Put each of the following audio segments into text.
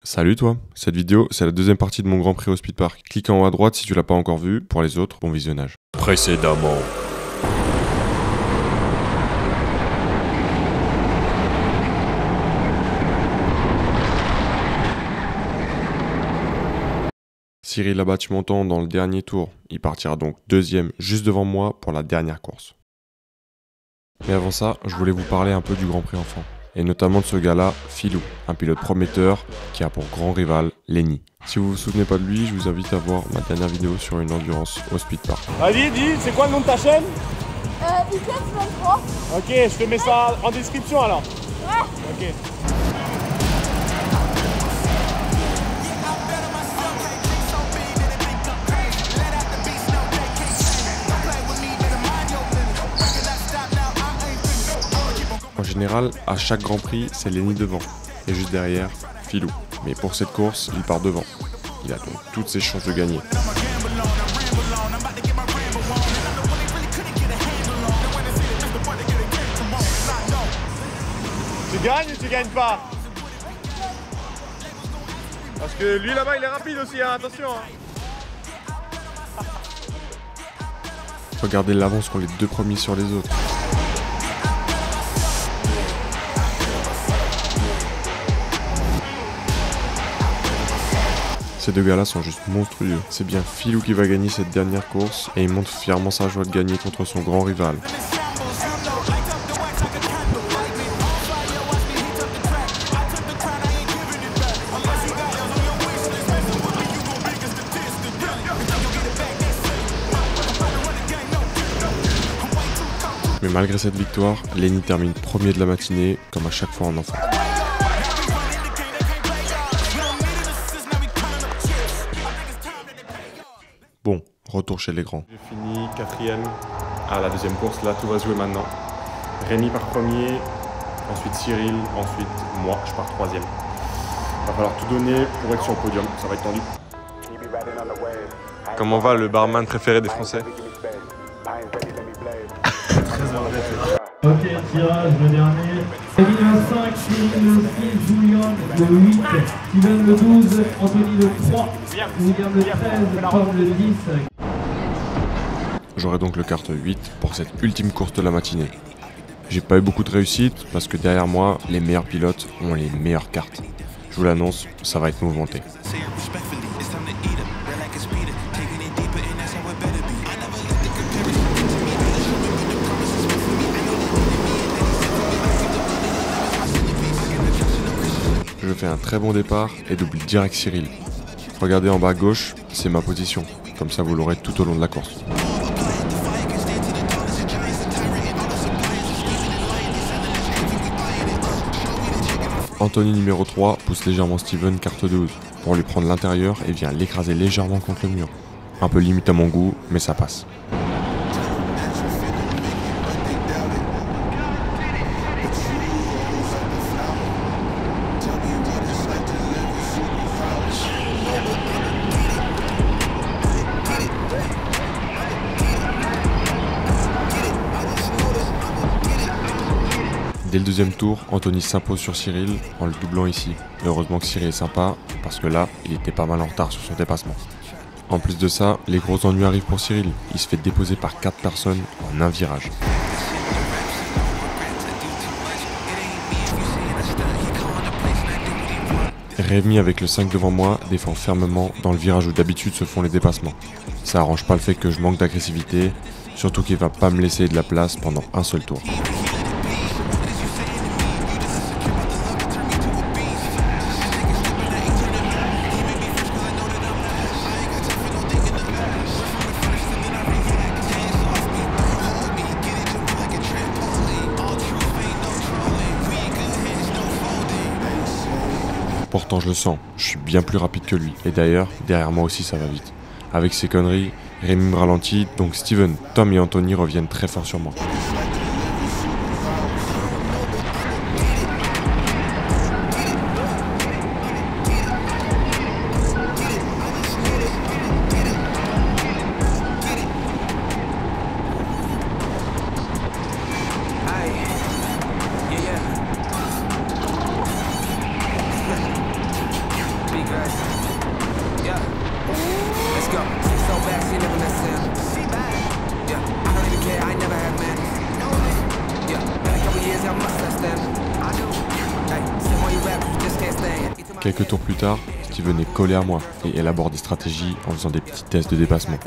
Salut toi, cette vidéo c'est la deuxième partie de mon Grand Prix au Speed Park. Clique en haut à droite si tu l'as pas encore vu, pour les autres, bon visionnage. Précédemment. Cyril a battu mon temps dans le dernier tour, il partira donc deuxième juste devant moi pour la dernière course. Mais avant ça, je voulais vous parler un peu du Grand Prix enfant. Et notamment de ce gars-là, Philou, un pilote prometteur qui a pour grand rival Lenny. Si vous vous souvenez pas de lui, je vous invite à voir ma dernière vidéo sur une endurance au Speed Park. Vas-y, dis, c'est quoi le nom de ta chaîne IPS23. Ok, je te mets ça en description alors. Ouais. Ok. En général, à chaque Grand Prix, c'est Lenny devant, et juste derrière, Philou. Mais pour cette course, il part devant. Il a donc toutes ses chances de gagner. Tu gagnes ou tu gagnes pas? Parce que lui là-bas il est rapide aussi, hein, attention. Hein. Regardez l'avance qu'ont les deux premiers sur les autres. Ces deux gars-là sont juste monstrueux. C'est bien Philou qui va gagner cette dernière course et il montre fièrement sa joie de gagner contre son grand rival. Mais malgré cette victoire, Lenny termine premier de la matinée, comme à chaque fois en enfant. Bon, retour chez les grands. J'ai fini quatrième à la deuxième course, là tout va se jouer maintenant. Rémi part premier, ensuite Cyril, ensuite moi, je pars troisième. Va falloir tout donner pour être sur le podium, ça va être tendu. Comment va le barman préféré des Français? Ok, tirage, le dernier. Kevin le 5, Cyril le 6, Julian le 8, Steven le 12, Anthony le 3, William le 13, Tom le 10. J'aurai donc le kart 8 pour cette ultime course de la matinée. J'ai pas eu beaucoup de réussite parce que derrière moi, les meilleurs pilotes ont les meilleures cartes. Je vous l'annonce, ça va être mouvementé. Je fais un très bon départ et double direct Cyril. Regardez en bas à gauche, c'est ma position. Comme ça vous l'aurez tout au long de la course. Anthony numéro 3 pousse légèrement Steven carte 12 pour lui prendre l'intérieur et vient l'écraser légèrement contre le mur. Un peu limite à mon goût, mais ça passe. Dès le deuxième tour, Anthony s'impose sur Cyril en le doublant ici. Heureusement que Cyril est sympa, parce que là, il était pas mal en retard sur son dépassement. En plus de ça, les gros ennuis arrivent pour Cyril. Il se fait déposer par 4 personnes en un virage. Rémi avec le 5 devant moi défend fermement dans le virage où d'habitude se font les dépassements. Ça arrange pas le fait que je manque d'agressivité, surtout qu'il va pas me laisser de la place pendant un seul tour. Pourtant je le sens, je suis bien plus rapide que lui. Et d'ailleurs, derrière moi aussi ça va vite. Avec ces conneries, Rémi me ralentit, donc Steven, Tom et Anthony reviennent très fort sur moi. Quelques tours plus tard, Steven est collé à moi et élabore des stratégies en faisant des petits tests de dépassement.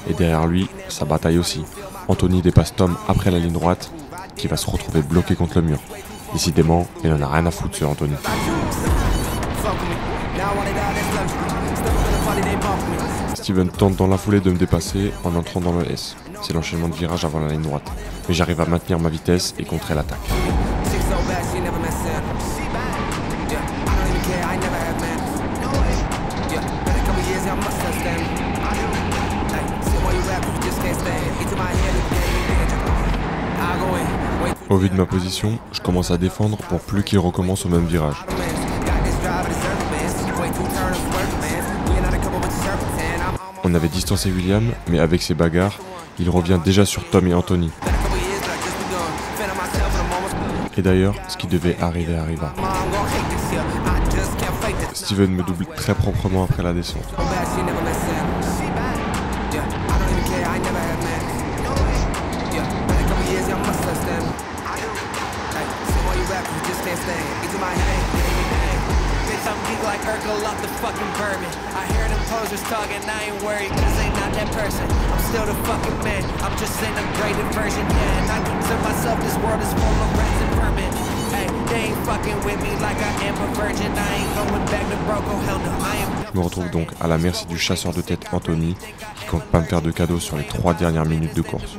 Et derrière lui, ça bataille aussi. Anthony dépasse Tom après la ligne droite, qui va se retrouver bloqué contre le mur. Décidément, il en a rien à foutre ce Anthony. Steven tente dans la foulée de me dépasser en entrant dans le S. C'est l'enchaînement de virages avant la ligne droite. Mais j'arrive à maintenir ma vitesse et contrer l'attaque. Au vu de ma position, je commence à défendre pour plus qu'il recommence au même virage. On avait distancé William, mais avec ses bagarres, il revient déjà sur Tom et Anthony. Et d'ailleurs, ce qui devait arriver arriva. Steven me double très proprement après la descente. Je me retrouve donc à la merci du chasseur de tête Anthony, qui compte pas me faire de cadeaux sur les 3 dernières minutes de course.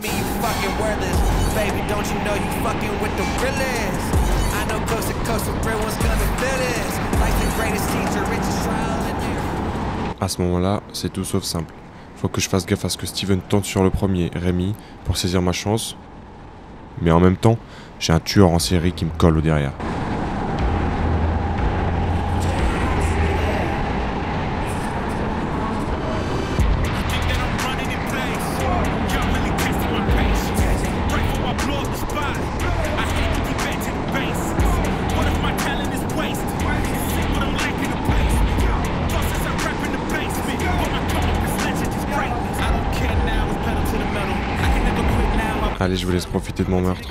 À ce moment-là, c'est tout sauf simple. Faut que je fasse gaffe à ce que Steven tente sur le premier, Rémi, pour saisir ma chance. Mais en même temps, j'ai un tueur en série qui me colle au derrière. Allez, je vous laisse profiter de mon meurtre.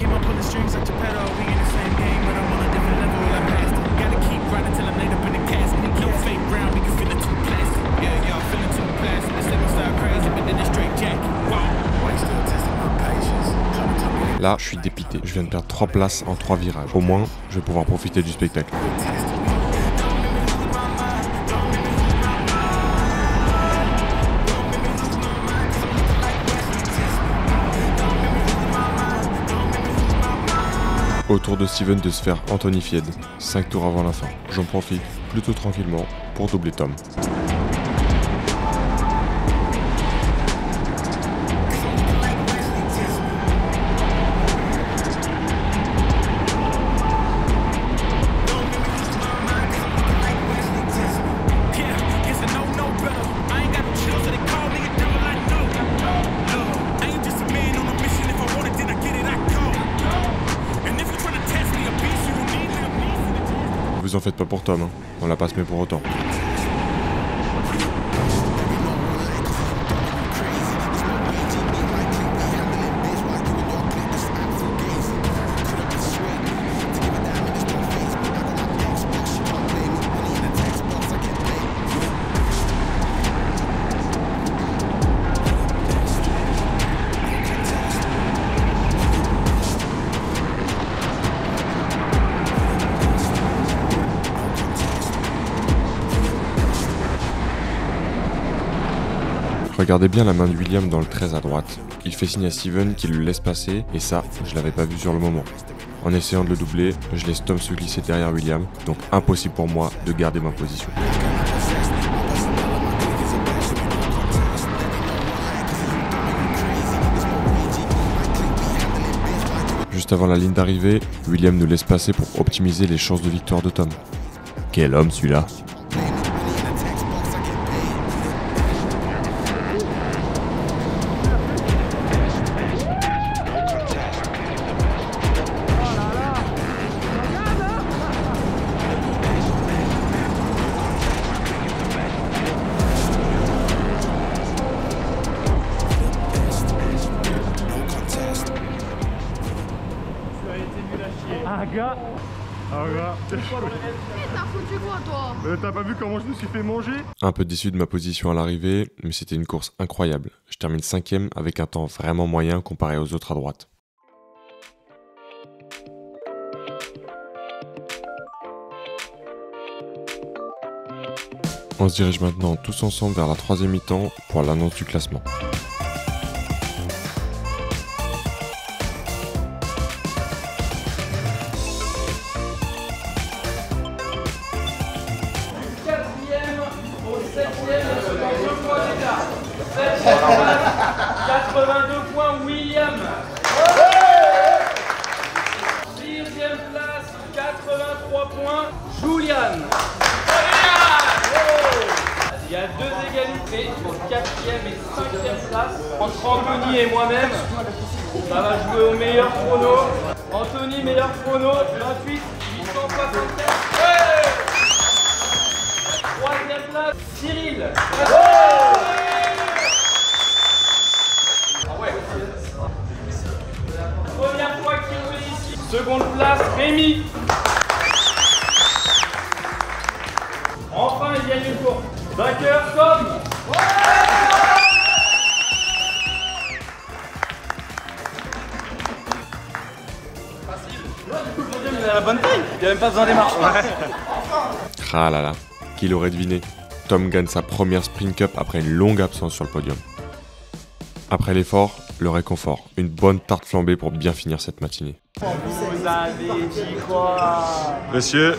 Là, je suis dépité. Je viens de perdre 3 places en 3 virages. Au moins, je vais pouvoir profiter du spectacle. Au tour de Steven de se faire Anthony Fied, 5 tours avant la fin. J'en profite plutôt tranquillement pour doubler Tom. Vous en faites pas pour Tom, hein. On la passe mais pour autant. Regardez bien la main de William dans le 13 à droite. Il fait signe à Steven qu'il le laisse passer, et ça, je l'avais pas vu sur le moment. En essayant de le doubler, je laisse Tom se glisser derrière William, donc impossible pour moi de garder ma position. Juste avant la ligne d'arrivée, William nous laisse passer pour optimiser les chances de victoire de Tom. Quel homme celui-là! gars. T'as foutu quoi, toi? T'as pas vu comment je me suis fait manger? Un peu déçu de ma position à l'arrivée, mais c'était une course incroyable. Je termine 5ème avec un temps vraiment moyen comparé aux autres à droite. On se dirige maintenant tous ensemble vers la 3e mi-temps pour l'annonce du classement. Au 7e, 82 points, William. 6e place, 83 points, Julian. Il y a 2 égalités pour 4e et 5e place entre Anthony et moi-même. Ça va jouer au meilleur chrono. Anthony, meilleur chrono, 28 864. 3e place, Cyril. Première fois qu'il roule ici. Seconde place, Rémi. Enfin, il gagne une course. Vainqueur, Tom. Il a la bonne taille. Il n'y a même pas besoin des marches. Ah là là, qui l'aurait deviné? Tom gagne sa première Sprint Cup après une longue absence sur le podium. Après l'effort, le réconfort. Une bonne tarte flambée pour bien finir cette matinée. Vous avez dit quoi? Monsieur,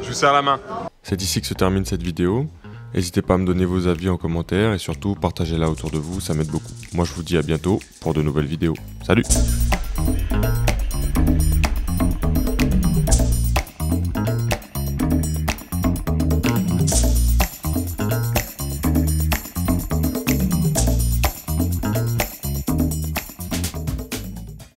je vous serre la main. C'est ici que se termine cette vidéo. N'hésitez pas à me donner vos avis en commentaire et surtout partagez-la autour de vous, ça m'aide beaucoup. Moi je vous dis à bientôt pour de nouvelles vidéos. Salut!